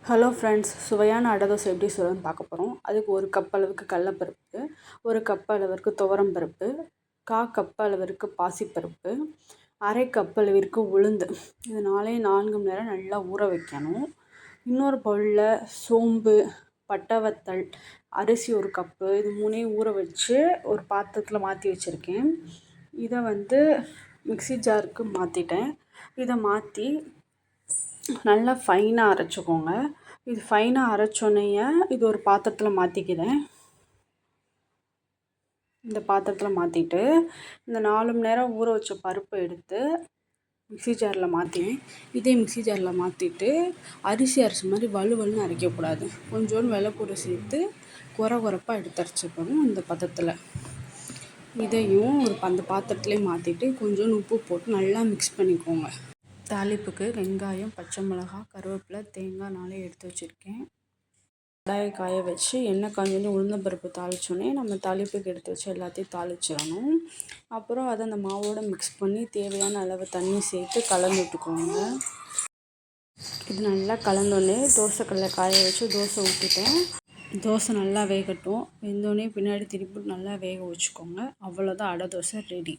Hello friends, சுவையான அடை தோசை எப்படி செய்யணும்னு பார்க்க போகிறோம். அதுக்கு 1 கப் அளவுக்கு கடலப்பருப்பு, 1 கப் அளவிற்கு துவரம் பருப்பு, 1/4 கப் அளவிற்கு பாசிப்பருப்பு, 1/2 கப் அளவிற்கு உளுந்து. இது 4 மணி நேரம் நல்லா ஊற வைக்கணும். இன்னொரு பவுலில் சோம்பு, பட்டை வத்தல், அரிசி 1 கப்பு, இது 3 ஊற வச்சு ஒரு பாத்திரத்தில் மாற்றி வச்சுருக்கேன். இதை மிக்ஸி ஜாருக்கு மாற்றிட்டேன். இதை மாற்றி நல்லா ஃபைனாக அரைச்சிக்கோங்க. இது ஃபைனாக அரைச்சோன்னையே இது ஒரு பாத்திரத்தில் மாற்றிக்கிறேன். இந்த பாத்திரத்தில் மாற்றிட்டு இந்த 4 மணி நேரம் ஊற வச்ச பருப்பை எடுத்து மிக்ஸி ஜாரில் மாற்றினேன். இதே மிக்ஸி ஜாரில் மாற்றிட்டு அரிசி அரைச்ச மாதிரி வலுவலுன்னு அரைக்கக்கூடாது. கொஞ்சோண்டு வெள்ளைப்பூடு சேர்த்து குறப்பாக எடுத்து அரைச்சிக்கணும். இந்த பதத்தில் இதையும் அந்த பாத்திரத்துலேயே மாற்றிட்டு கொஞ்சோண்டு உப்பு போட்டு நல்லா மிக்ஸ் பண்ணிக்கோங்க. தாளிப்புக்கு வெங்காயம், பச்சை மிளகாய், கருவேப்பிலை, தேங்காய் 4 எடுத்து வச்சுருக்கேன். கடாயை காய வச்சு எண்ணெய் காஞ்சோடனே உளுந்தம்பருப்பு தாளித்தோடனே நம்ம தாளிப்புக்கு எடுத்து வச்சு எல்லாத்தையும் தாளிச்சிடணும். அப்புறம் அதை அந்த மாவோடு மிக்ஸ் பண்ணி தேவையான அளவு தண்ணி சேர்த்து கலந்து விட்டுக்கோங்க. இது நல்லா கலந்தோடனே தோசைக்கல்லை காய வச்சு தோசை ஊற்றிட்டேன். தோசை நல்லா வேகட்டும். வெந்தோடனே பின்னாடி திருப்பி நல்லா வேக வச்சுக்கோங்க. அவ்வளோதான், அடை தோசை ரெடி.